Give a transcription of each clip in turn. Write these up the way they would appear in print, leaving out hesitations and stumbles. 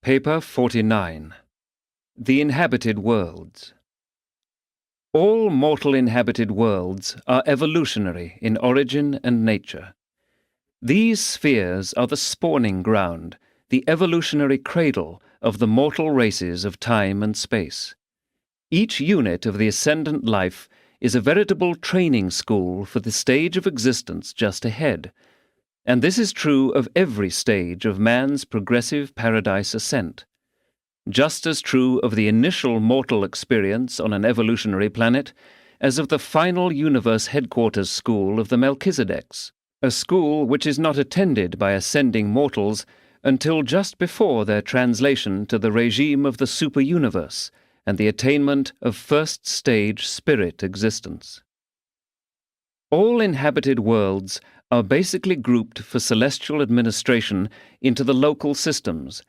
Paper 49. The Inhabited Worlds. All mortal inhabited worlds are evolutionary in origin and nature. These spheres are the spawning ground, the evolutionary cradle of the mortal races of time and space. Each unit of the ascendant life is a veritable training school for the stage of existence just ahead, and this is true of every stage of man's progressive paradise ascent. Just as true of the initial mortal experience on an evolutionary planet as of the final universe headquarters school of the Melchizedeks, a school which is not attended by ascending mortals until just before their translation to the regime of the super-universe and the attainment of first-stage spirit existence. All inhabited worlds are basically grouped for celestial administration into the local systems,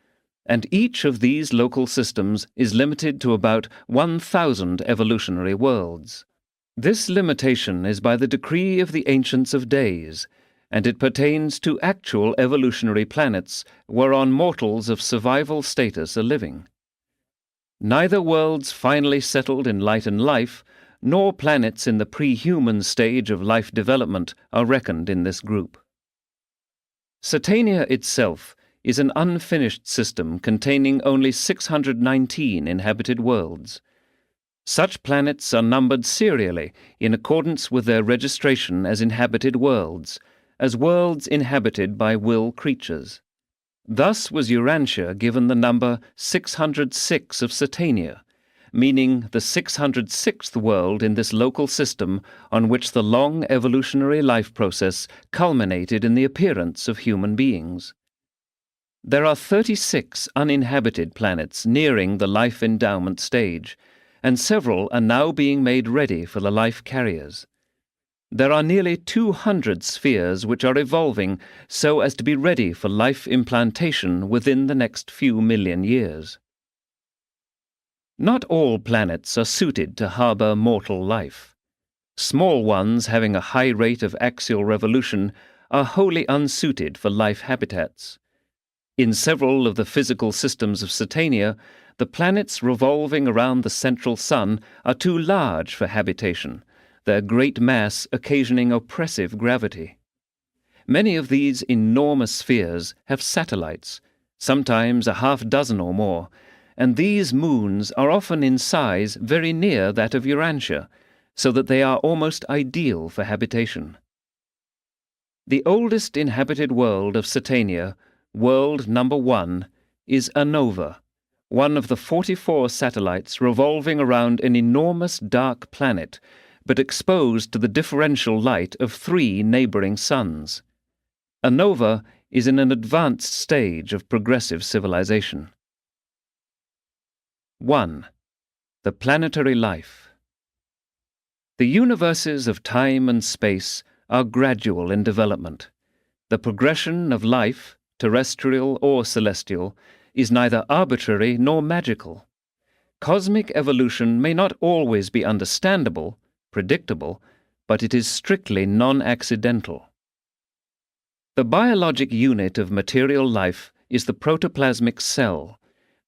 and each of these local systems is limited to about 1,000 evolutionary worlds. This limitation is by the decree of the Ancients of Days, and it pertains to actual evolutionary planets whereon mortals of survival status are living. Neither worlds finally settled in light and life, nor planets in the pre-human stage of life development are reckoned in this group. Satania itself is an unfinished system containing only 619 inhabited worlds. Such planets are numbered serially in accordance with their registration as inhabited worlds inhabited by will creatures. Thus was Urantia given the number 606 of Satania, meaning the 606th world in this local system on which the long evolutionary life process culminated in the appearance of human beings. There are 36 uninhabited planets nearing the life endowment stage, and several are now being made ready for the life carriers. There are nearly 200 spheres which are evolving so as to be ready for life implantation within the next few million years. Not all planets are suited to harbor mortal life. Small ones having a high rate of axial revolution are wholly unsuited for life habitats. In several of the physical systems of Satania, the planets revolving around the central sun are too large for habitation, their great mass occasioning oppressive gravity. Many of these enormous spheres have satellites, sometimes a half-dozen or more, and these moons are often in size very near that of Urantia, so that they are almost ideal for habitation. The oldest inhabited world of Satania, world number 1, is Anova, one of the 44 satellites revolving around an enormous dark planet, but exposed to the differential light of 3 neighboring suns. Anova is in an advanced stage of progressive civilization. 1. The planetary life. The universes of time and space are gradual in development. The progression of life, terrestrial or celestial, is neither arbitrary nor magical. Cosmic evolution may not always be understandable, predictable, but it is strictly non-accidental. The biologic unit of material life is the protoplasmic cell,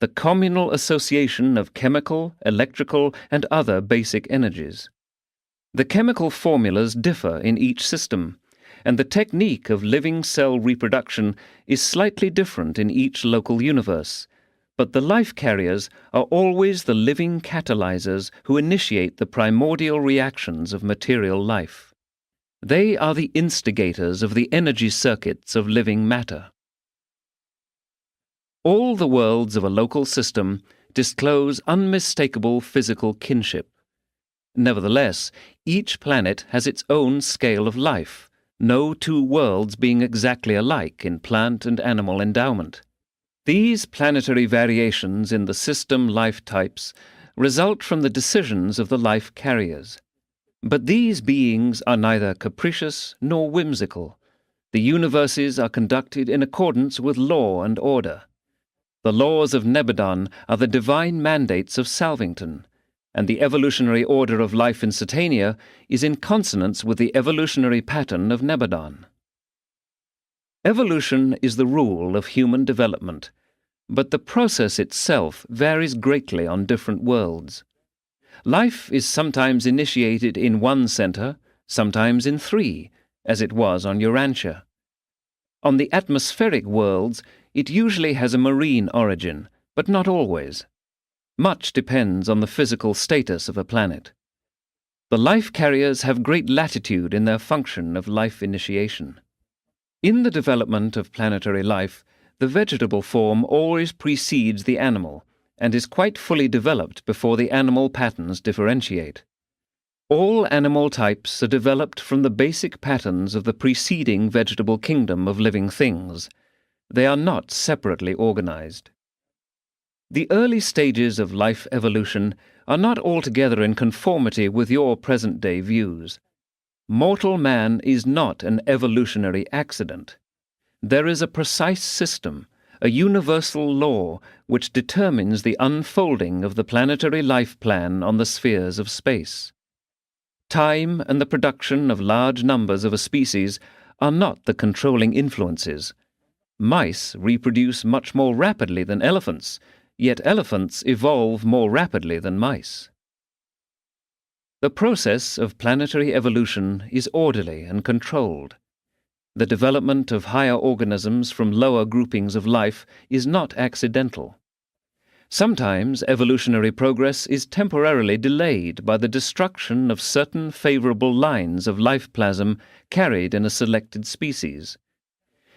the communal association of chemical, electrical, and other basic energies. The chemical formulas differ in each system, and the technique of living cell reproduction is slightly different in each local universe, but the life carriers are always the living catalyzers who initiate the primordial reactions of material life. They are the instigators of the energy circuits of living matter. All the worlds of a local system disclose unmistakable physical kinship. Nevertheless, each planet has its own scale of life, no 2 worlds being exactly alike in plant and animal endowment. These planetary variations in the system life types result from the decisions of the life carriers. But these beings are neither capricious nor whimsical. The universes are conducted in accordance with law and order. The laws of Nebadon are the divine mandates of Salvington, and the evolutionary order of life in Satania is in consonance with the evolutionary pattern of Nebadon. Evolution is the rule of human development, but the process itself varies greatly on different worlds. Life is sometimes initiated in one center, sometimes in 3, as it was on Urantia. On the atmospheric worlds, it usually has a marine origin, but not always. Much depends on the physical status of a planet. The life carriers have great latitude in their function of life initiation. In the development of planetary life, the vegetable form always precedes the animal and is quite fully developed before the animal patterns differentiate. All animal types are developed from the basic patterns of the preceding vegetable kingdom of living things. They are not separately organized. The early stages of life evolution are not altogether in conformity with your present-day views. Mortal man is not an evolutionary accident. There is a precise system, a universal law, which determines the unfolding of the planetary life plan on the spheres of space. Time and the production of large numbers of a species are not the controlling influences. Mice reproduce much more rapidly than elephants, yet elephants evolve more rapidly than mice. The process of planetary evolution is orderly and controlled. The development of higher organisms from lower groupings of life is not accidental. Sometimes evolutionary progress is temporarily delayed by the destruction of certain favorable lines of life plasm carried in a selected species.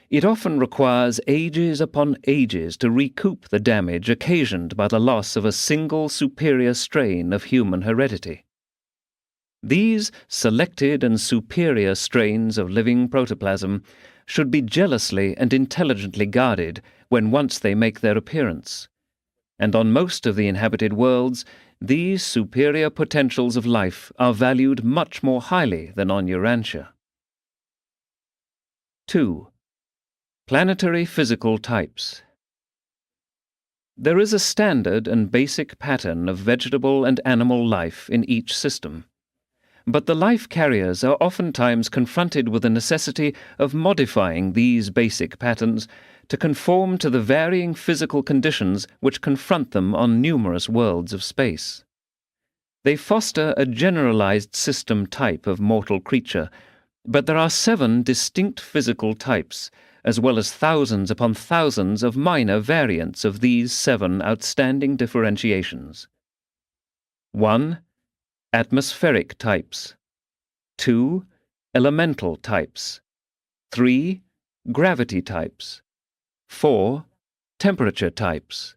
It often requires ages upon ages to recoup the damage occasioned by the loss of a single superior strain of human heredity. These selected and superior strains of living protoplasm should be jealously and intelligently guarded when once they make their appearance. And on most of the inhabited worlds, these superior potentials of life are valued much more highly than on Urantia. 2. Planetary physical types. There is a standard and basic pattern of vegetable and animal life in each system. But the life carriers are oftentimes confronted with the necessity of modifying these basic patterns to conform to the varying physical conditions which confront them on numerous worlds of space. They foster a generalized system type of mortal creature, but there are 7 distinct physical types, as well as thousands upon thousands of minor variants of these 7 outstanding differentiations. 1. Atmospheric types. 2. Elemental types. 3. Gravity types. 4. Temperature types.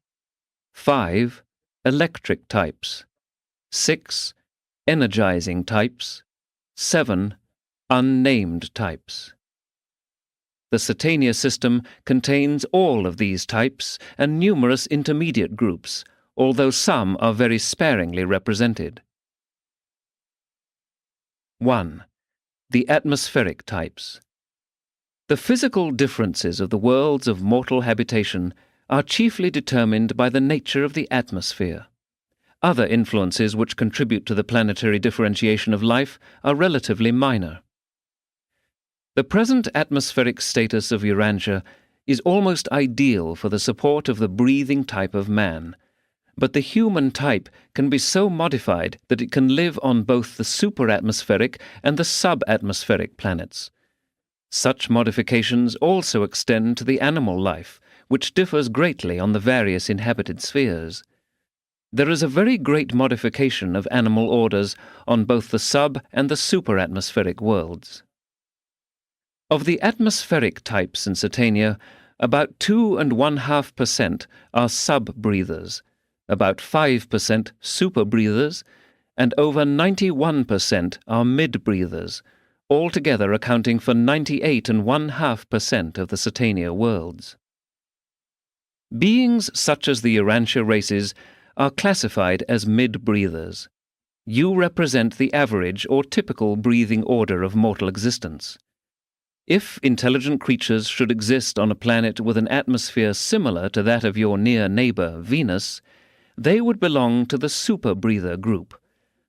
5. Electric types. 6. Energizing types. 7. Unnamed types. The Satania system contains all of these types and numerous intermediate groups, although some are very sparingly represented. 1. The atmospheric types. The physical differences of the worlds of mortal habitation are chiefly determined by the nature of the atmosphere. Other influences which contribute to the planetary differentiation of life are relatively minor. The present atmospheric status of Urantia is almost ideal for the support of the breathing type of man, but the human type can be so modified that it can live on both the superatmospheric and the subatmospheric planets. Such modifications also extend to the animal life, which differs greatly on the various inhabited spheres. There is a very great modification of animal orders on both the sub- and the superatmospheric worlds. Of the atmospheric types in Satania, about 2.5% are sub-breathers, about 5% super-breathers, and over 91% are mid-breathers, altogether accounting for 98.5% of the Satania worlds. Beings such as the Urantia races are classified as mid-breathers. You represent the average or typical breathing order of mortal existence. If intelligent creatures should exist on a planet with an atmosphere similar to that of your near neighbor, Venus, they would belong to the super-breather group,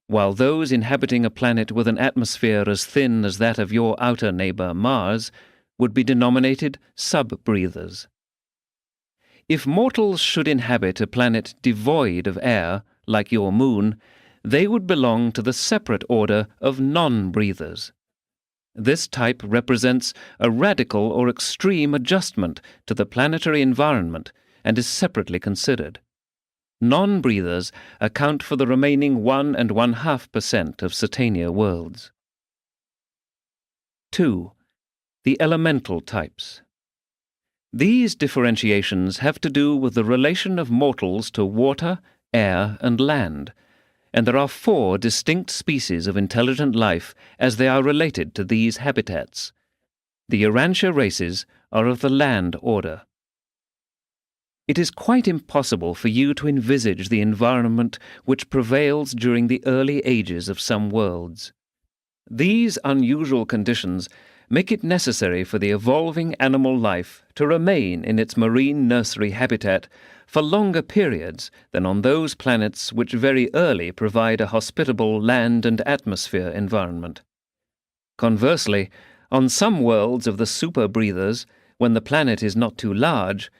while those inhabiting a planet with an atmosphere as thin as that of your outer neighbor, Mars, would be denominated sub-breathers. If mortals should inhabit a planet devoid of air, like your moon, they would belong to the separate order of non-breathers. This type represents a radical or extreme adjustment to the planetary environment and is separately considered. Non-breathers account for the remaining 1.5% of Satania worlds. 2. The elemental types. These differentiations have to do with the relation of mortals to water, air, and land, and there are 4 distinct species of intelligent life as they are related to these habitats. The Urantia races are of the land order. It is quite impossible for you to envisage the environment which prevails during the early ages of some worlds. These unusual conditions make it necessary for the evolving animal life to remain in its marine nursery habitat for longer periods than on those planets which very early provide a hospitable land and atmosphere environment. Conversely, on some worlds of the super-breathers, when the planet is not too large,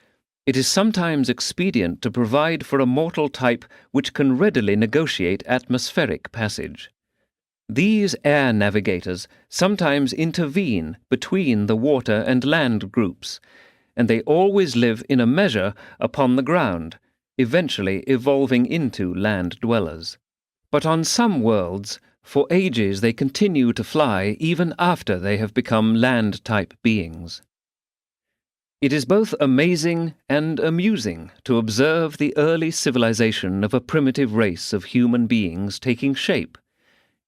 it is sometimes expedient to provide for a mortal type which can readily negotiate atmospheric passage. These air navigators sometimes intervene between the water and land groups, and they always live in a measure upon the ground, eventually evolving into land dwellers. But on some worlds, for ages they continue to fly even after they have become land-type beings. It is both amazing and amusing to observe the early civilization of a primitive race of human beings taking shape,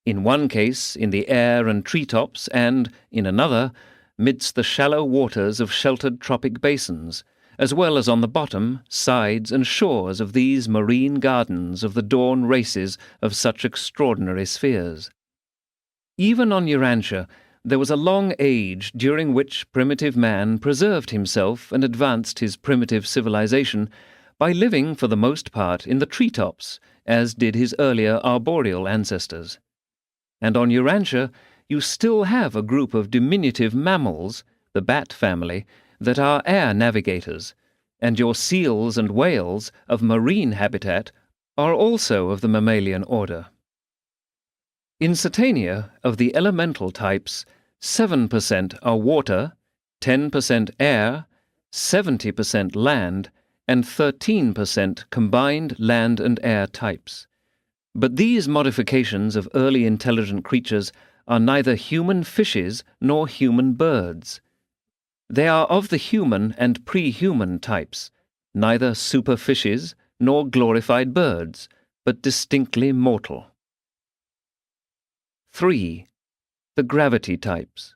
in one case in the air and treetops and, in another, midst the shallow waters of sheltered tropic basins, as well as on the bottom, sides, and shores of these marine gardens of the dawn races of such extraordinary spheres. Even on Urantia, there was a long age during which primitive man preserved himself and advanced his primitive civilization by living for the most part in the treetops, as did his earlier arboreal ancestors. And on Urantia, you still have a group of diminutive mammals, the bat family, that are air navigators, and your seals and whales of marine habitat are also of the mammalian order. In Satania, of the elemental types, 7% are water, 10% air, 70% land, and 13% combined land and air types. But these modifications of early intelligent creatures are neither human fishes nor human birds. They are of the human and pre-human types, neither super fishes nor glorified birds, but distinctly mortal. 3. The gravity types.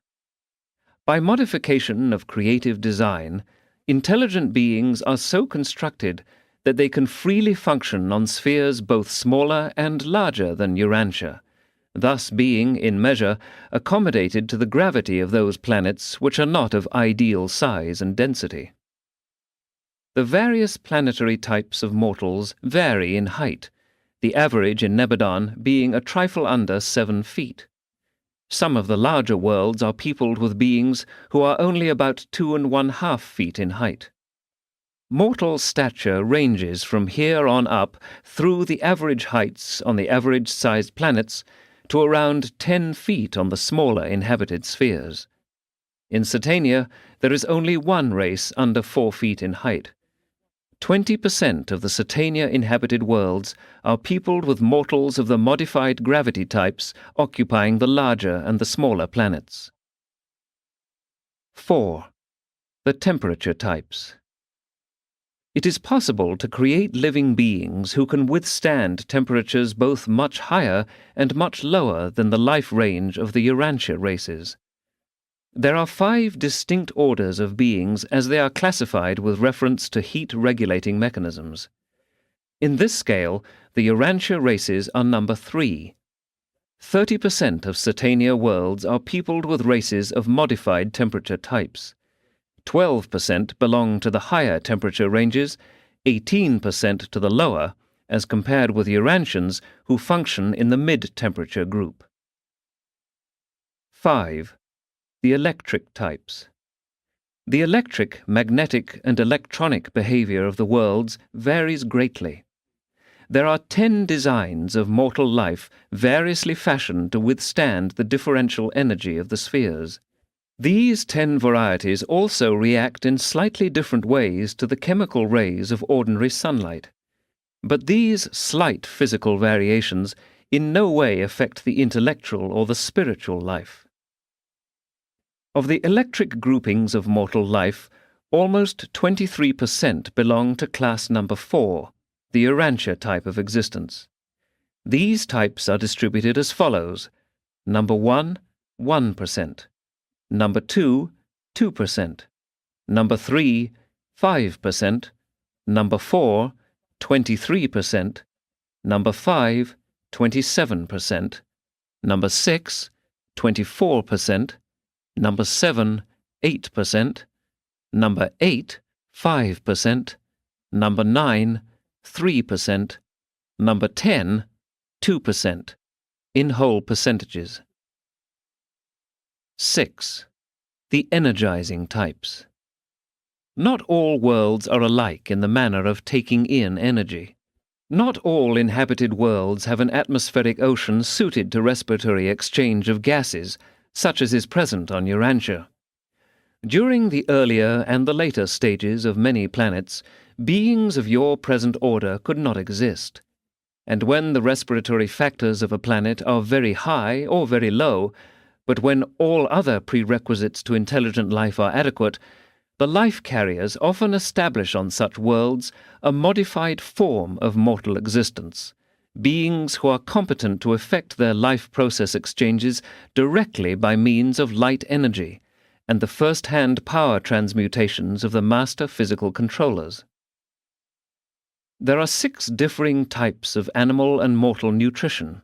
By modification of creative design, intelligent beings are so constructed that they can freely function on spheres both smaller and larger than Urantia, thus being, in measure, accommodated to the gravity of those planets which are not of ideal size and density. The various planetary types of mortals vary in height, the average in Nebadon being a trifle under 7 feet. Some of the larger worlds are peopled with beings who are only about 2.5 feet in height. Mortal stature ranges from here on up through the average heights on the average-sized planets to around 10 feet on the smaller inhabited spheres. In Satania, there is only one race under 4 feet in height. 20% of the Satania-inhabited worlds are peopled with mortals of the modified gravity types occupying the larger and the smaller planets. 4. The temperature types. It is possible to create living beings who can withstand temperatures both much higher and much lower than the life range of the Urantia races. There are 5 distinct orders of beings as they are classified with reference to heat-regulating mechanisms. In this scale, the Urantia races are number 3. 30% of Satania worlds are peopled with races of modified temperature types. 12% belong to the higher temperature ranges, 18% to the lower, as compared with Urantians who function in the mid-temperature group. 5. The electric types. The electric, magnetic, and electronic behavior of the worlds varies greatly. There are 10 designs of mortal life variously fashioned to withstand the differential energy of the spheres. These 10 varieties also react in slightly different ways to the chemical rays of ordinary sunlight. But these slight physical variations in no way affect the intellectual or the spiritual life. Of the electric groupings of mortal life, almost 23% belong to class number 4, the Urantia type of existence. These types are distributed as follows: number 1, 1%, number 2, 2%, number 3, 5%, number 4, 23%, number 5, 27%, number 6, 24%, number 7, 8%, number 8, 5%, number 9, 3%, number 10, 2%, in whole percentages. 6. The energizing types. Not all worlds are alike in the manner of taking in energy. Not all inhabited worlds have an atmospheric ocean suited to respiratory exchange of gases, such as is present on Urantia. During the earlier and the later stages of many planets, beings of your present order could not exist. And when the respiratory factors of a planet are very high or very low, but when all other prerequisites to intelligent life are adequate, the life carriers often establish on such worlds a modified form of mortal existence, beings who are competent to effect their life process exchanges directly by means of light energy and the first-hand power transmutations of the master physical controllers. There are 6 differing types of animal and mortal nutrition.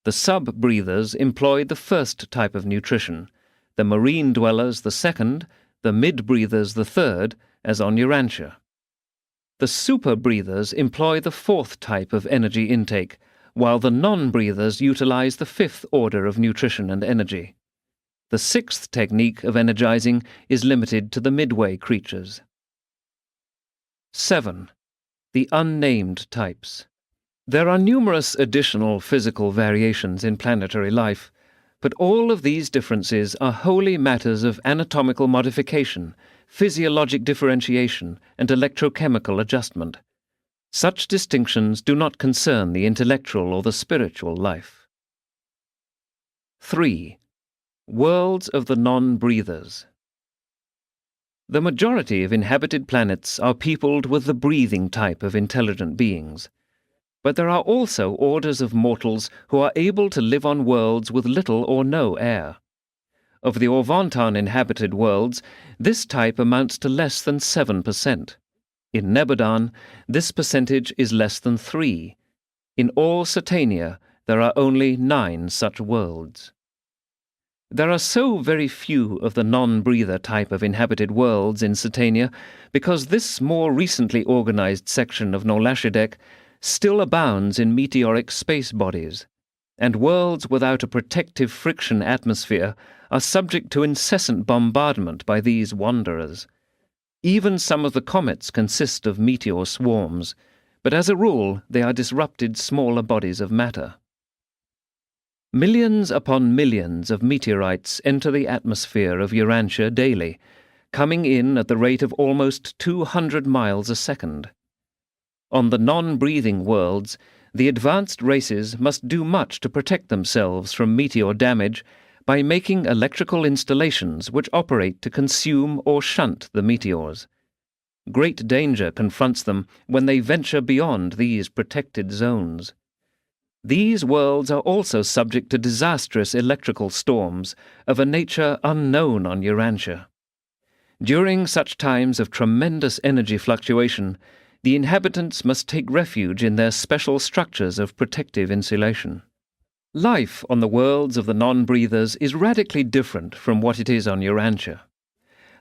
The sub-breathers employ the first type of nutrition, the marine dwellers the second, the mid-breathers the third, as on Urantia. The super-breathers employ the 4th type of energy intake, while the non-breathers utilize the 5th order of nutrition and energy. The 6th technique of energizing is limited to the midway creatures. 7. The unnamed types. There are numerous additional physical variations in planetary life, but all of these differences are wholly matters of anatomical modification, physiologic differentiation, and electrochemical adjustment. Such distinctions do not concern the intellectual or the spiritual life. 3. Worlds of the non-breathers. The majority of inhabited planets are peopled with the breathing type of intelligent beings. But there are also orders of mortals who are able to live on worlds with little or no air. Of the Urantian inhabited worlds, this type amounts to less than 7%. In Nebudan, this percentage is less than 3. In all Satania, there are only 9 such worlds. There are so very few of the non-breather type of inhabited worlds in Satania because this more recently organized section of Nolashidek still abounds in meteoric space bodies, and worlds without a protective friction atmosphere are subject to incessant bombardment by these wanderers. Even some of the comets consist of meteor swarms, but as a rule they are disrupted smaller bodies of matter. Millions upon millions of meteorites enter the atmosphere of Urantia daily, coming in at the rate of almost 200 miles a second. On the non-breathing worlds, the advanced races must do much to protect themselves from meteor damage by making electrical installations which operate to consume or shunt the meteors. Great danger confronts them when they venture beyond these protected zones. These worlds are also subject to disastrous electrical storms of a nature unknown on Urantia. During such times of tremendous energy fluctuation, the inhabitants must take refuge in their special structures of protective insulation. Life on the worlds of the non-breathers is radically different from what it is on Urantia.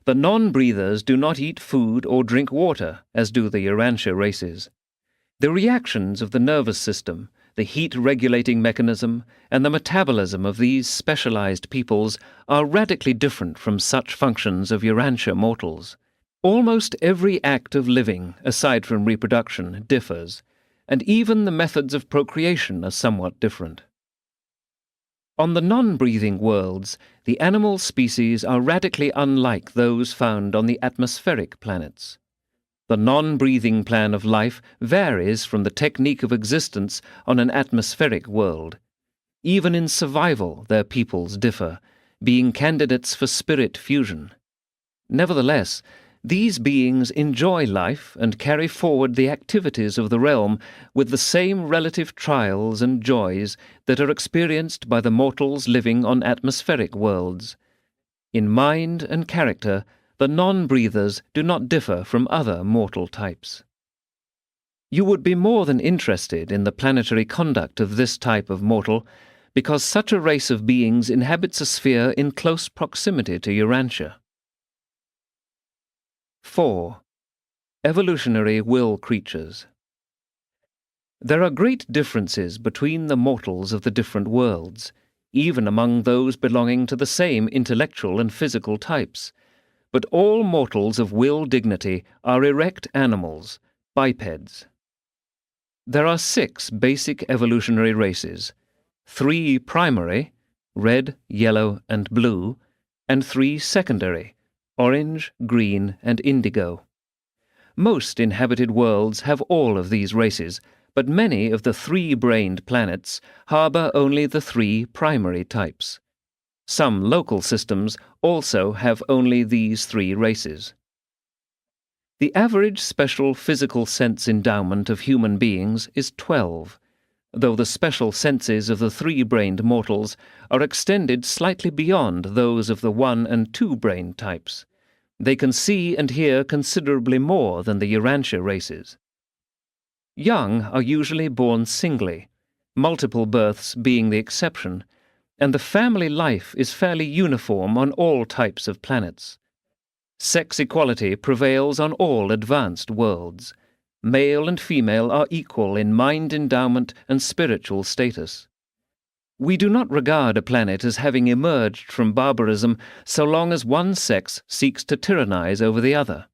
The non-breathers do not eat food or drink water, as do the Urantia races. The reactions of the nervous system, the heat-regulating mechanism, and the metabolism of these specialized peoples are radically different from such functions of Urantia mortals. Almost every act of living, aside from reproduction, differs, and even the methods of procreation are somewhat different. On the non-breathing worlds, the animal species are radically unlike those found on the atmospheric planets. The non-breathing plan of life varies from the technique of existence on an atmospheric world. Even in survival, their peoples differ, being candidates for spirit fusion. Nevertheless, these beings enjoy life and carry forward the activities of the realm with the same relative trials and joys that are experienced by the mortals living on atmospheric worlds. In mind and character, the non-breathers do not differ from other mortal types. You would be more than interested in the planetary conduct of this type of mortal, because such a race of beings inhabits a sphere in close proximity to Urantia. 4. Evolutionary will creatures. There are great differences between the mortals of the different worlds, even among those belonging to the same intellectual and physical types. But all mortals of will dignity are erect animals, bipeds. There are 6 basic evolutionary races, 3 primary, red, yellow, and blue, and 3 secondary, orange, green, and indigo. Most inhabited worlds have all of these races, but many of the 3-brained planets harbor only the 3 primary types. Some local systems also have only these 3 races. The average special physical sense endowment of human beings is 12, though the special senses of the 3-brained mortals are extended slightly beyond those of the 1- and 2-brained types. They can see and hear considerably more than the Urantia races. Young are usually born singly, multiple births being the exception, and the family life is fairly uniform on all types of planets. Sex equality prevails on all advanced worlds. Male and female are equal in mind endowment and spiritual status. We do not regard a planet as having emerged from barbarism so long as one sex seeks to tyrannize over the other.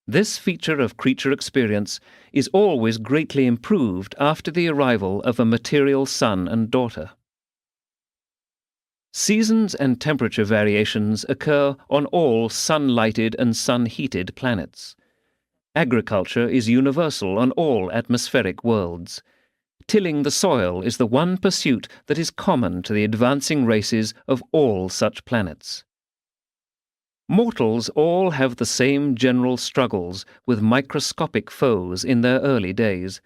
This feature of creature experience is always greatly improved after the arrival of a material son and daughter. Seasons and temperature variations occur on all sun-lighted and sun-heated planets. Agriculture is universal on all atmospheric worlds. Tilling the soil is the one pursuit that is common to the advancing races of all such planets. Mortals all have the same general struggles with microscopic foes in their early days,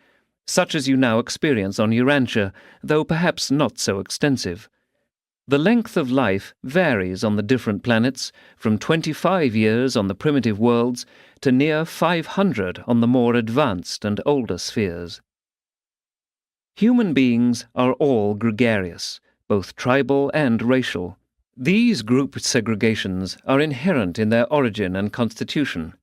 such as you now experience on Urantia, though perhaps not so extensive. The length of life varies on the different planets, from 25 years on the primitive worlds to near 500 on the more advanced and older spheres. Human beings are all gregarious, both tribal and racial. These group segregations are inherent in their origin and constitution.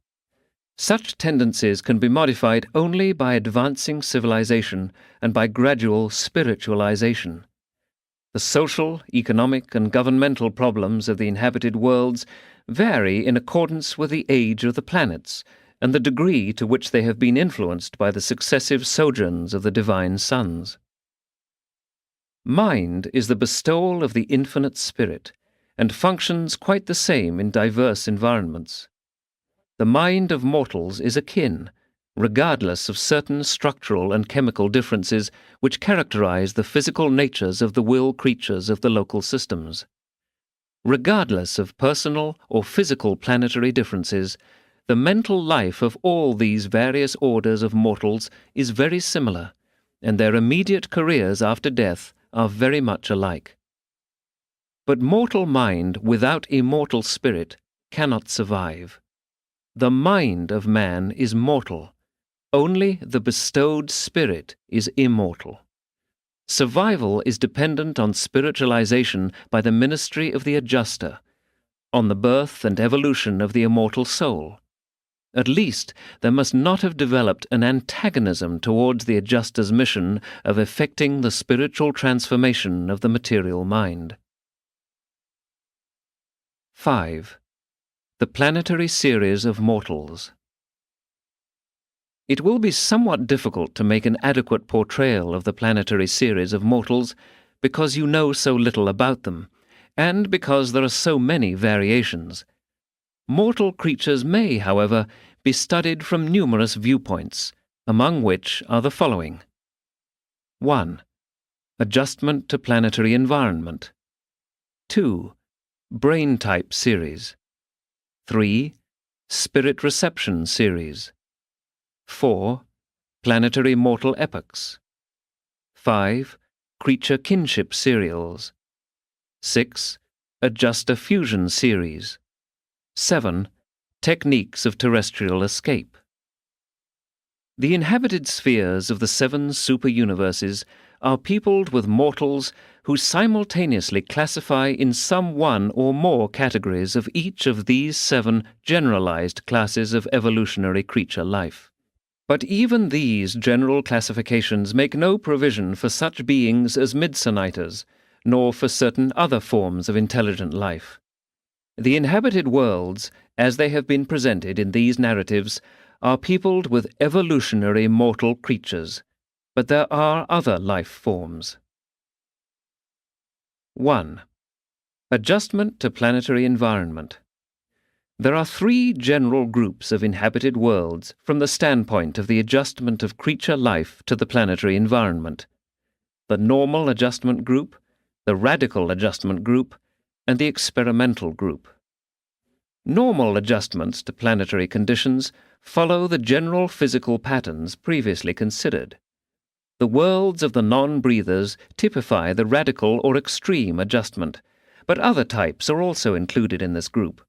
Such tendencies can be modified only by advancing civilization and by gradual spiritualization. The social, economic, and governmental problems of the inhabited worlds vary in accordance with the age of the planets and the degree to which they have been influenced by the successive sojourns of the divine sons. Mind is the bestowal of the infinite spirit, and functions quite the same in diverse environments. The mind of mortals is akin, regardless of certain structural and chemical differences which characterize the physical natures of the will creatures of the local systems. Regardless of personal or physical planetary differences, the mental life of all these various orders of mortals is very similar, and their immediate careers after death are very much alike. But mortal mind without immortal spirit cannot survive. The mind of man is mortal. Only the bestowed spirit is immortal. Survival is dependent on spiritualization by the ministry of the adjuster, on the birth and evolution of the immortal soul. At least, there must not have developed an antagonism towards the adjuster's mission of effecting the spiritual transformation of the material mind. 5. The planetary series of mortals. It will be somewhat difficult to make an adequate portrayal of the planetary series of mortals because you know so little about them, and because there are so many variations. Mortal creatures may, however, be studied from numerous viewpoints, among which are the following. 1. Adjustment to planetary environment. 2. Brain type series. 3. Spirit reception series. 4. Planetary mortal epochs. 5. Creature kinship serials. 6. Adjuster fusion series. 7. Techniques of terrestrial escape. The inhabited spheres of the 7 superuniverses are peopled with mortals who simultaneously classify in some one or more categories of each of these 7 generalized classes of evolutionary creature life. But even these general classifications make no provision for such beings as midsonites, nor for certain other forms of intelligent life. The inhabited worlds, as they have been presented in these narratives, are peopled with evolutionary mortal creatures, but there are other life forms. 1. Adjustment to planetary environment. There are 3 general groups of inhabited worlds from the standpoint of the adjustment of creature life to the planetary environment: the normal adjustment group, the radical adjustment group, and the experimental group. Normal adjustments to planetary conditions follow the general physical patterns previously considered. The worlds of the non-breathers typify the radical or extreme adjustment, but other types are also included in this group.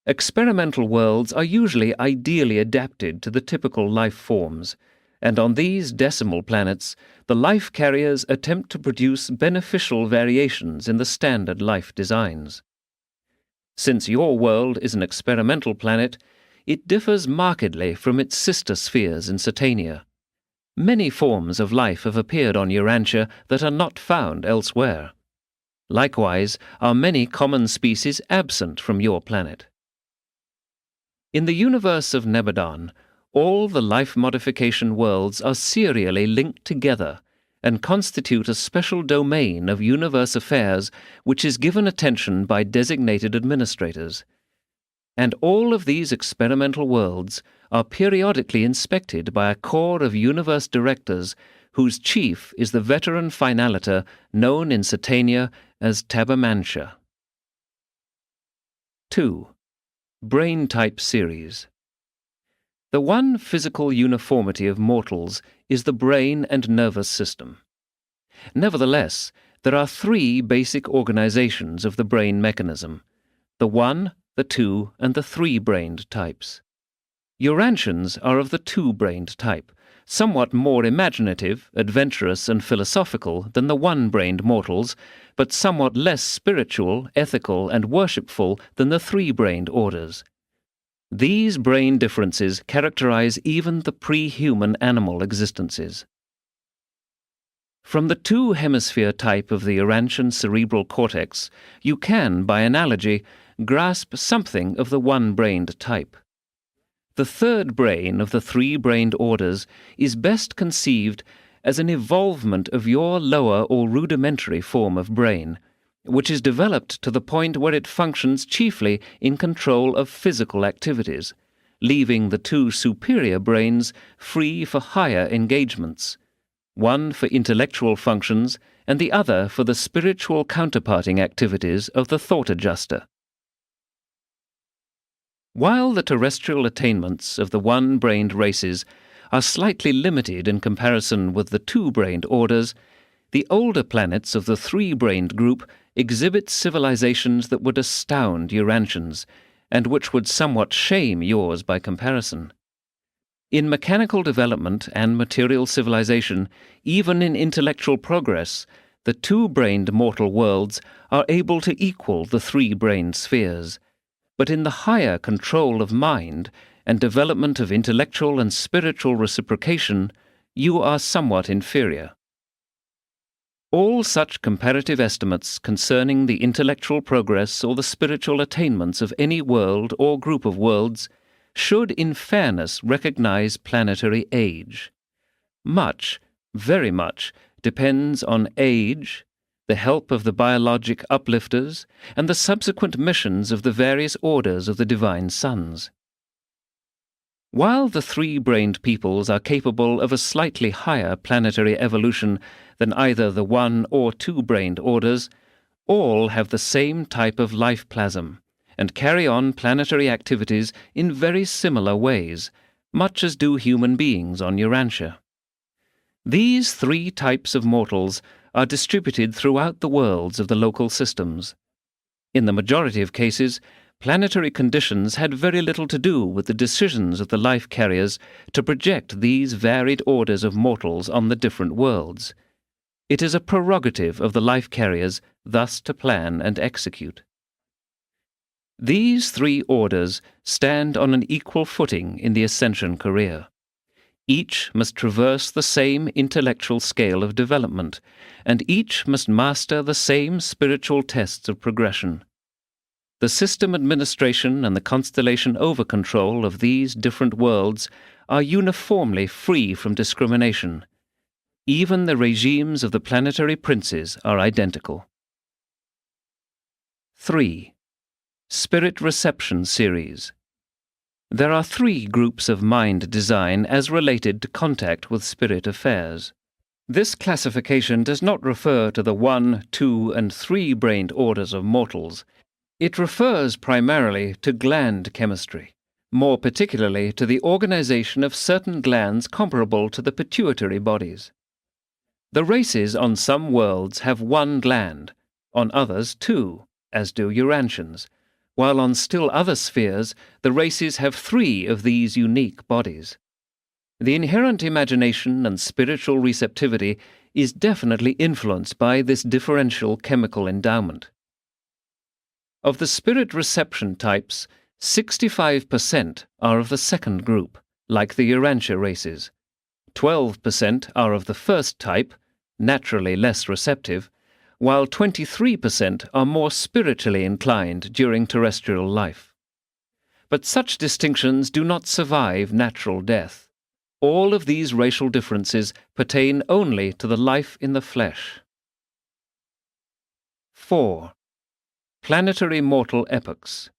Experimental worlds are usually ideally adapted to the typical life forms, and on these decimal planets, the life carriers attempt to produce beneficial variations in the standard life designs. Since your world is an experimental planet, it differs markedly from its sister spheres in Satania. Many forms of life have appeared on Urantia that are not found elsewhere. Likewise, are many common species absent from your planet. In the universe of Nebadon, all the life modification worlds are serially linked together and constitute a special domain of universe affairs which is given attention by designated administrators. And all of these experimental worlds are periodically inspected by a corps of universe directors whose chief is the veteran finaliter known in Satania as Tabermansha. 2. Brain type series. The one physical uniformity of mortals is the brain and nervous system. Nevertheless, there are 3 basic organizations of the brain mechanism: the 1, the 2, and the 3-brained types. Urantians are of the 2-brained type, somewhat more imaginative, adventurous, and philosophical than the 1-brained mortals, but somewhat less spiritual, ethical, and worshipful than the 3-brained orders. These brain differences characterize even the pre-human animal existences. From the 2-hemisphere type of the Urantian cerebral cortex, you can, by analogy, grasp something of the 1-brained type. The 3rd brain of the 3-brained orders is best conceived as an evolvement of your lower or rudimentary form of brain, which is developed to the point where it functions chiefly in control of physical activities, leaving the 2 superior brains free for higher engagements, one for intellectual functions and the other for the spiritual counterparting activities of the thought adjuster. While the terrestrial attainments of the 1-brained races are slightly limited in comparison with the 2-brained orders, the older planets of the 3-brained group exhibit civilizations that would astound Urantians, and which would somewhat shame yours by comparison. In mechanical development and material civilization, even in intellectual progress, the 2-brained mortal worlds are able to equal the 3-brained spheres. But in the higher control of mind and development of intellectual and spiritual reciprocation, you are somewhat inferior. All such comparative estimates concerning the intellectual progress or the spiritual attainments of any world or group of worlds should in fairness recognize planetary age. Much, very much, depends on age, the help of the biologic uplifters, and the subsequent missions of the various orders of the divine sons. While the three-brained peoples are capable of a slightly higher planetary evolution than either the one- or two-brained orders, all have the same type of life plasm, and carry on planetary activities in very similar ways, much as do human beings on Urantia. These three types of mortals are distributed throughout the worlds of the local systems. In the majority of cases, planetary conditions had very little to do with the decisions of the life carriers to project these varied orders of mortals on the different worlds. It is a prerogative of the life carriers thus to plan and execute. These three orders stand on an equal footing in the ascension career. Each must traverse the same intellectual scale of development, and each must master the same spiritual tests of progression. The system administration and the constellation over-control of these different worlds are uniformly free from discrimination. Even the regimes of the planetary princes are identical. 3. Spirit Reception Series. There are three groups of mind design as related to contact with spirit affairs. This classification does not refer to the 1, 2, and 3-brained orders of mortals. It refers primarily to gland chemistry, more particularly to the organization of certain glands comparable to the pituitary bodies. The races on some worlds have one gland, on others two, as do Urantians, while on still other spheres the races have three of these unique bodies. The inherent imagination and spiritual receptivity is definitely influenced by this differential chemical endowment. Of the spirit reception types, 65% are of the second group, like the Urantia races. 12% are of the first type, naturally less receptive, while 23% are more spiritually inclined during terrestrial life. But such distinctions do not survive natural death. All of these racial differences pertain only to the life in the flesh. 4. Planetary mortal epochs.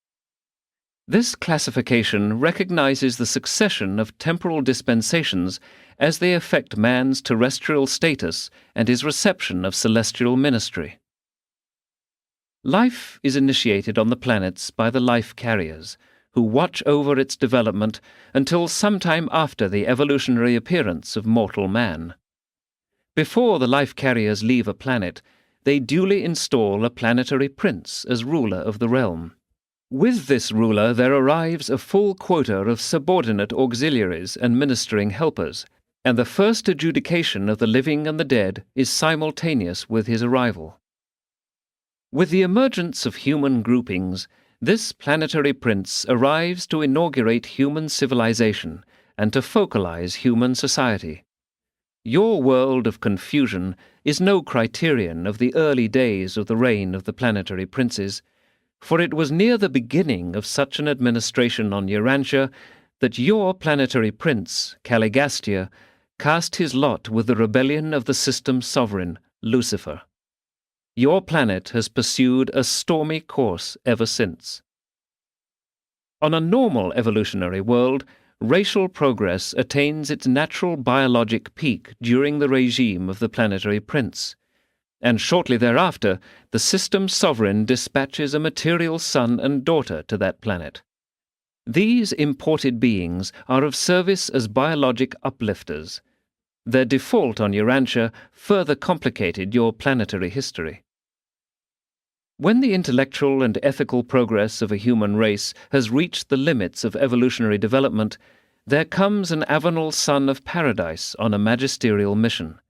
This classification recognizes the succession of temporal dispensations as they affect man's terrestrial status and his reception of celestial ministry. Life is initiated on the planets by the life carriers, who watch over its development until sometime after the evolutionary appearance of mortal man. Before the life carriers leave a planet, they duly install a planetary prince as ruler of the realm. With this ruler there arrives a full quota of subordinate auxiliaries and ministering helpers, and the first adjudication of the living and the dead is simultaneous with his arrival. With the emergence of human groupings, this planetary prince arrives to inaugurate human civilization and to focalize human society. Your world of confusion is no criterion of the early days of the reign of the planetary princes, for it was near the beginning of such an administration on Urantia that your planetary prince, Caligastia, cast his lot with the rebellion of the system's sovereign, Lucifer. Your planet has pursued a stormy course ever since. On a normal evolutionary world, racial progress attains its natural biologic peak during the regime of the planetary prince, and shortly thereafter the system's sovereign dispatches a material son and daughter to that planet. These imported beings are of service as biologic uplifters. Their default on Urantia further complicated your planetary history. When the intellectual and ethical progress of a human race has reached the limits of evolutionary development, there comes an avenal son of paradise on a magisterial mission,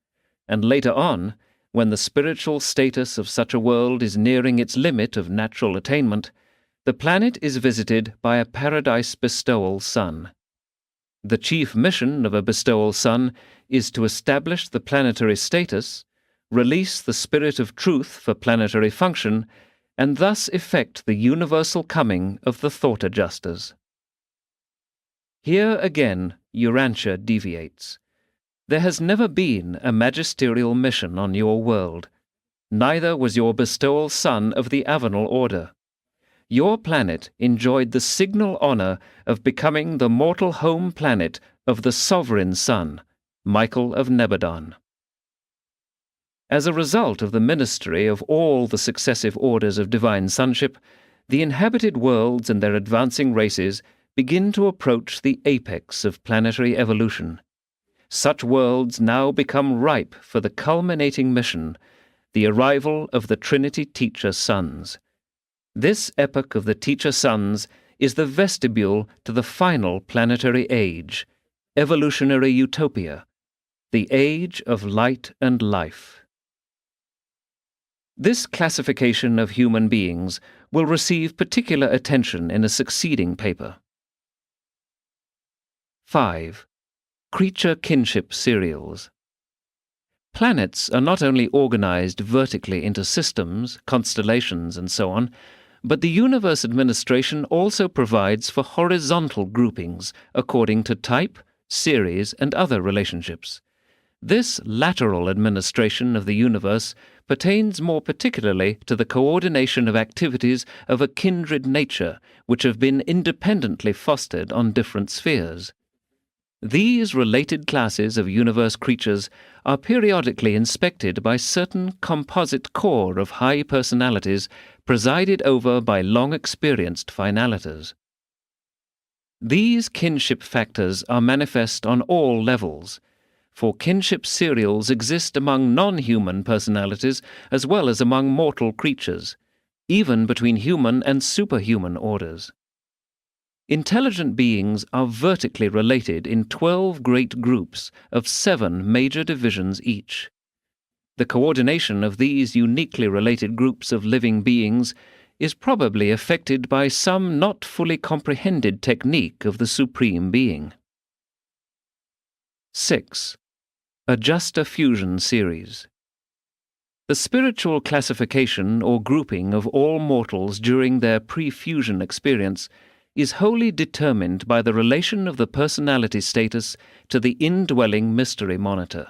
and later on, when the spiritual status of such a world is nearing its limit of natural attainment, The planet is visited by a paradise bestowal sun. The chief mission of a bestowal sun is to establish the planetary status, release the spirit of truth for planetary function, and thus effect the universal coming of the thought adjusters. Here again, Urantia deviates. There has never been a magisterial mission on your world. Neither was your bestowal sun of the Avenal order. Your planet enjoyed the signal honor of becoming the mortal home planet of the sovereign sun, Michael of Nebadon. As a result of the ministry of all the successive orders of divine sonship, the inhabited worlds and their advancing races begin to approach the apex of planetary evolution. Such worlds now become ripe for the culminating mission, the arrival of the Trinity Teacher Sons. This epoch of the Teacher Sons is the vestibule to the final planetary age, evolutionary utopia, the age of light and life. This classification of human beings will receive particular attention in a succeeding paper. 5. Creature kinship serials. Planets are not only organized vertically into systems, constellations, and so on, but the universe administration also provides for horizontal groupings according to type, series, and other relationships. This lateral administration of the universe pertains more particularly to the coordination of activities of a kindred nature which have been independently fostered on different spheres. These related classes of universe creatures are periodically inspected by certain composite core of high personalities presided over by long-experienced finaliters. These kinship factors are manifest on all levels, for kinship serials exist among non-human personalities as well as among mortal creatures, even between human and superhuman orders. Intelligent beings are vertically related in 12 great groups of 7 major divisions each. The coordination of these uniquely related groups of living beings is probably affected by some not fully comprehended technique of the Supreme Being. 6. Adjuster Fusion Series. The spiritual classification or grouping of all mortals during their pre-fusion experience is wholly determined by the relation of the personality status to the indwelling mystery monitor.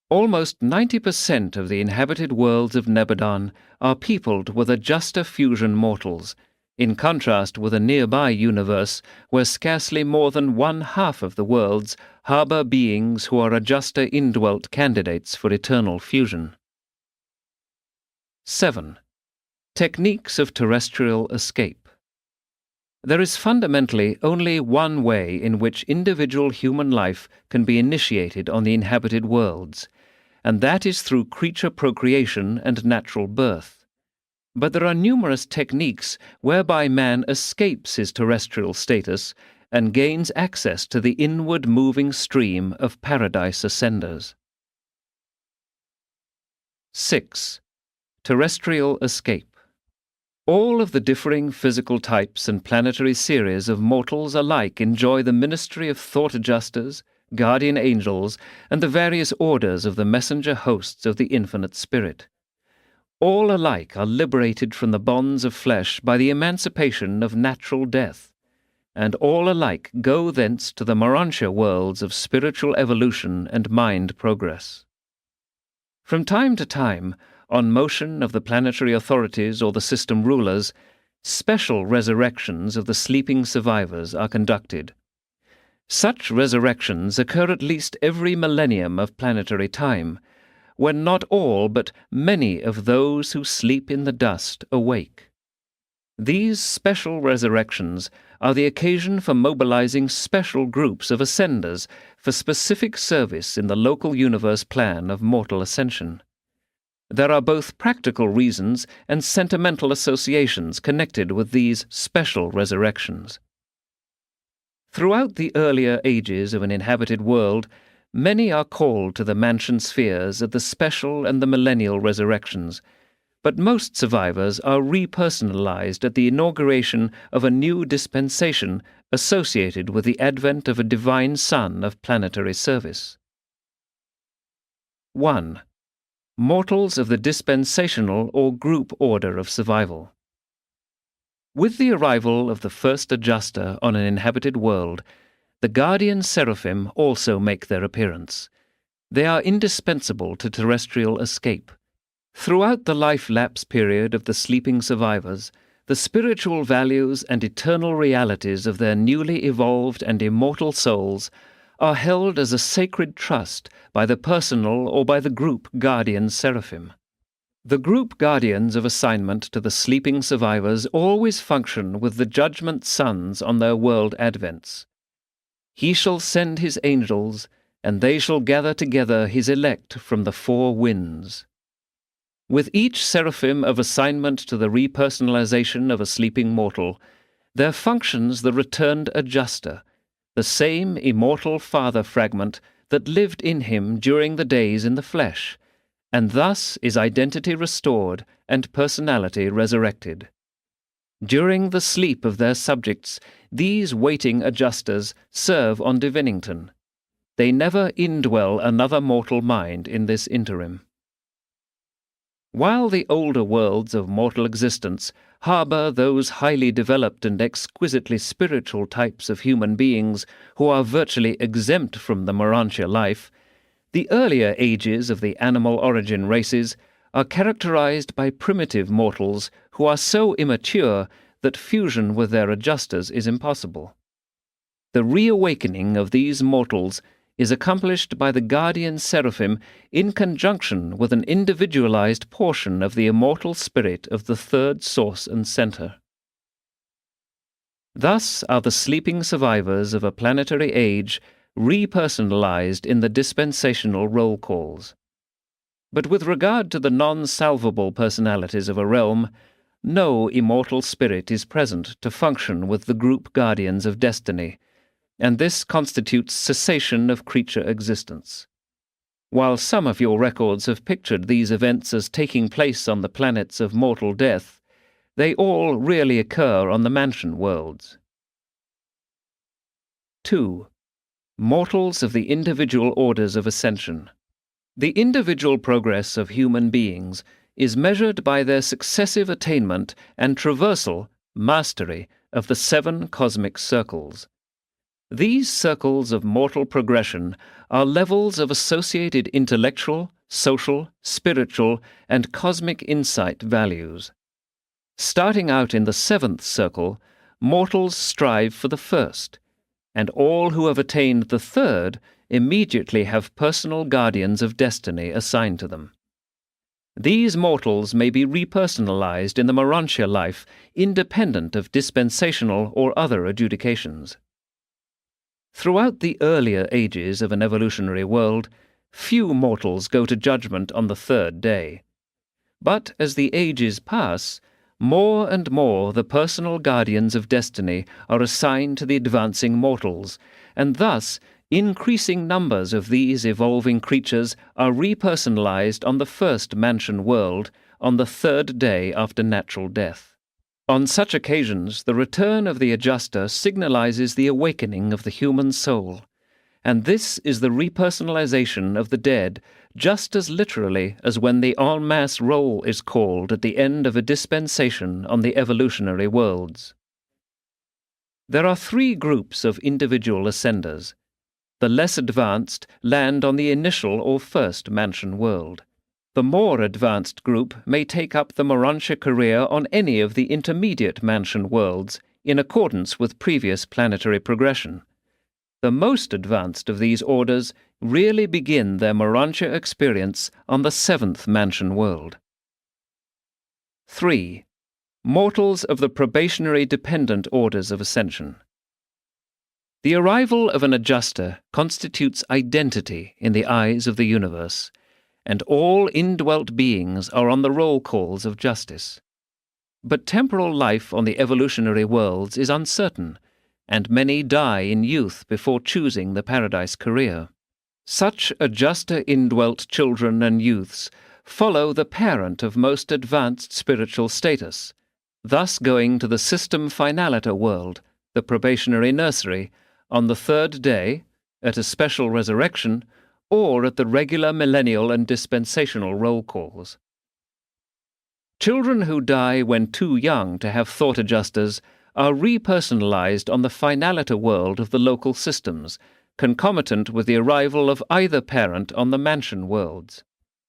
Almost 90% of the inhabited worlds of Nebadon are peopled with adjuster fusion mortals, in contrast with a nearby universe where scarcely more than 1/2 of the worlds harbor beings who are adjuster indwelt candidates for eternal fusion. 7. Techniques of terrestrial escape. There is fundamentally only one way in which individual human life can be initiated on the inhabited worlds, and that is through creature procreation and natural birth. But there are numerous techniques whereby man escapes his terrestrial status and gains access to the inward moving stream of paradise ascenders. 6. Terrestrial escape. All of the differing physical types and planetary series of mortals alike enjoy the ministry of thought adjusters, guardian angels, and the various orders of the messenger hosts of the infinite spirit. All alike are liberated from the bonds of flesh by the emancipation of natural death, and all alike go thence to the Urantia worlds of spiritual evolution and mind progress. From time to time, on motion of the planetary authorities or the system rulers, special resurrections of the sleeping survivors are conducted. Such resurrections occur at least every millennium of planetary time, when not all but many of those who sleep in the dust awake. These special resurrections are the occasion for mobilizing special groups of ascenders for specific service in the local universe plan of mortal ascension. There are both practical reasons and sentimental associations connected with these special resurrections. Throughout the earlier ages of an inhabited world, many are called to the mansion spheres at the special and the millennial resurrections, but most survivors are repersonalized at the inauguration of a new dispensation associated with the advent of a divine son of planetary service. 1. Mortals of the dispensational or group order of survival. With the arrival of the first adjuster on an inhabited world, the guardian seraphim also make their appearance. They are indispensable to terrestrial escape. Throughout the life lapse period of the sleeping survivors, the spiritual values and eternal realities of their newly evolved and immortal souls are held as a sacred trust by the personal or by the group guardian seraphim. The group guardians of assignment to the sleeping survivors always function with the judgment suns on their world advents. He shall send his angels, and they shall gather together his elect from the four winds. With each seraphim of assignment to the repersonalization of a sleeping mortal, there functions the returned adjuster, the same immortal father fragment that lived in him during the days in the flesh, and thus is identity restored and personality resurrected. During the sleep of their subjects, these waiting adjusters serve on Divinington. They never indwell another mortal mind in this interim. While the older worlds of mortal existence harbour those highly developed and exquisitely spiritual types of human beings who are virtually exempt from the Urantia life, the earlier ages of the animal origin races are characterized by primitive mortals who are so immature that fusion with their adjusters is impossible. The reawakening of these mortals is accomplished by the guardian seraphim in conjunction with an individualized portion of the immortal spirit of the third source and center. Thus are the sleeping survivors of a planetary age repersonalized in the dispensational roll calls. But with regard to the non-salvable personalities of a realm, no immortal spirit is present to function with the group guardians of destiny, and this constitutes cessation of creature existence. While some of your records have pictured these events as taking place on the planets of mortal death, they all really occur on the mansion worlds. 2. Mortals of the individual orders of ascension. The individual progress of human beings is measured by their successive attainment and traversal, mastery, of the 7 cosmic circles. These circles of mortal progression are levels of associated intellectual, social, spiritual, and cosmic insight values. Starting out in the 7th circle, mortals strive for the 1st, and all who have attained the 3rd immediately have personal guardians of destiny assigned to them. These mortals may be repersonalized in the Urantia life independent of dispensational or other adjudications. Throughout the earlier ages of an evolutionary world, few mortals go to judgment on the 3rd day. But as the ages pass, more and more the personal guardians of destiny are assigned to the advancing mortals, and thus increasing numbers of these evolving creatures are repersonalized on the first mansion world on the 3rd day after natural death. On such occasions, the return of the adjuster signalizes the awakening of the human soul, and this is the repersonalization of the dead just as literally as when the en masse roll is called at the end of a dispensation on the evolutionary worlds. There are 3 groups of individual ascenders. The less advanced land on the initial or first mansion world. The more advanced group may take up the Urantia career on any of the intermediate mansion worlds in accordance with previous planetary progression. The most advanced of these orders really begin their Urantia experience on the 7th mansion world. 3. Mortals of the probationary dependent orders of ascension. The arrival of an adjuster constitutes identity in the eyes of the universe, and all indwelt beings are on the roll calls of justice. But temporal life on the evolutionary worlds is uncertain, and many die in youth before choosing the paradise career. Such adjuster indwelt children and youths follow the parent of most advanced spiritual status, thus going to the system finaliter world, the probationary nursery, on the third day, at a special resurrection, or at the regular millennial and dispensational roll calls. Children who die when too young to have thought adjusters are repersonalized on the finaliter world of the local systems, concomitant with the arrival of either parent on the mansion worlds.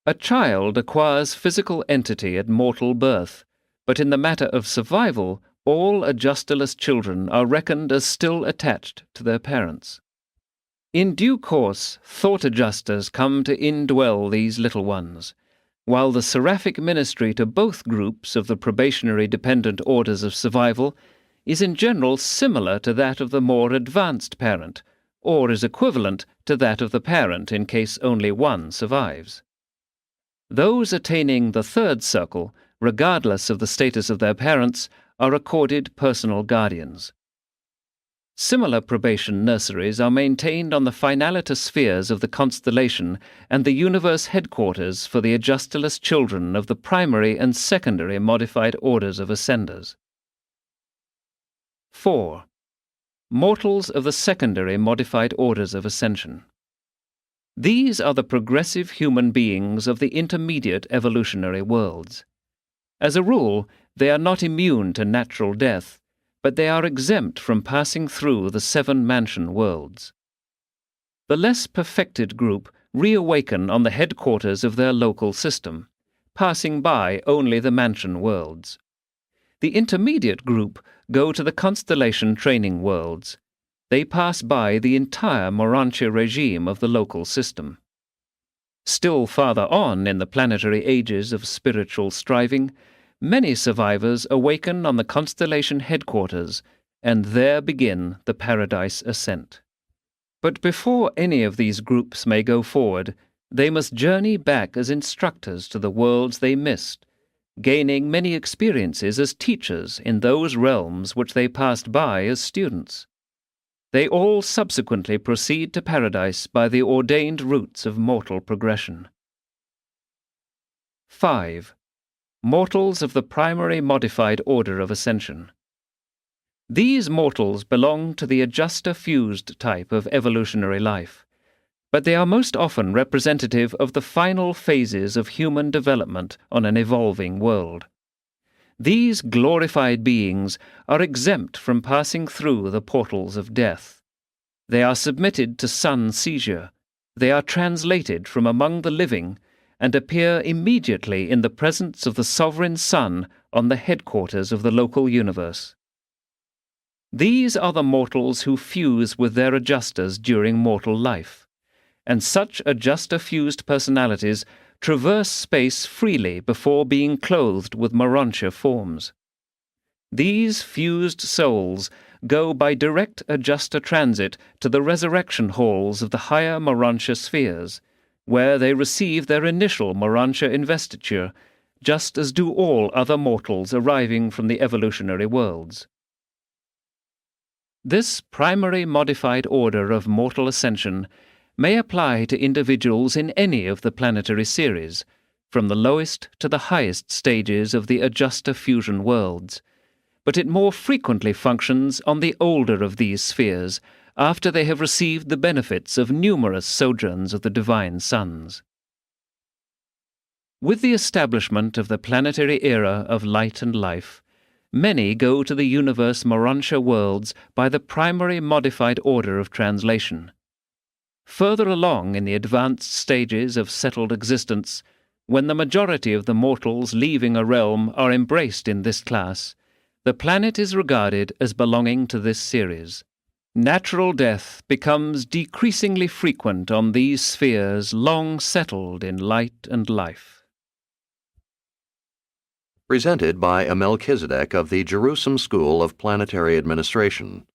A child acquires physical entity at mortal birth, but in the matter of survival, all adjusterless children are reckoned as still attached to their parents. In due course, thought adjusters come to indwell these little ones, while the seraphic ministry to both groups of the probationary dependent orders of survival is in general similar to that of the more advanced parent, or is equivalent to that of the parent in case only one survives. Those attaining the third circle, regardless of the status of their parents, are accorded personal guardians. Similar probation nurseries are maintained on the finaliter spheres of the constellation and the universe headquarters for the adjusterless children of the primary and secondary modified orders of ascenders. 4. Mortals of the secondary modified orders of ascension. These are the progressive human beings of the intermediate evolutionary worlds. As a rule, they are not immune to natural death, but they are exempt from passing through the 7 mansion worlds. The less perfected group reawaken on the headquarters of their local system, passing by only the mansion worlds. The intermediate group go to the constellation training worlds. They pass by the entire Urantia regime of the local system. Still farther on in the planetary ages of spiritual striving, many survivors awaken on the constellation headquarters, and there begin the paradise ascent. But before any of these groups may go forward, they must journey back as instructors to the worlds they missed, gaining many experiences as teachers in those realms which they passed by as students. They all subsequently proceed to paradise by the ordained routes of mortal progression. 5. Mortals of the primary modified order of ascension. These mortals belong to the adjuster-fused type of evolutionary life, but they are most often representative of the final phases of human development on an evolving world. These glorified beings are exempt from passing through the portals of death. They are submitted to sun seizure. They are translated from among the living and appear immediately in the presence of the sovereign sun on the headquarters of the local universe. These are the mortals who fuse with their adjusters during mortal life, and such adjuster-fused personalities traverse space freely before being clothed with Urantia forms. These fused souls go by direct adjuster transit to the resurrection halls of the higher Urantia spheres, where they receive their initial Urantia investiture, just as do all other mortals arriving from the evolutionary worlds. This primary modified order of mortal ascension may apply to individuals in any of the planetary series, from the lowest to the highest stages of the adjuster fusion worlds, but it more frequently functions on the older of these spheres, after they have received the benefits of numerous sojourns of the divine suns. With the establishment of the planetary era of light and life, many go to the universe Urantia worlds by the primary modified order of translation. Further along in the advanced stages of settled existence, when the majority of the mortals leaving a realm are embraced in this class, the planet is regarded as belonging to this series. Natural death becomes decreasingly frequent on these spheres long settled in light and life. Presented by a Melchizedek of the Jerusalem School of Planetary Administration.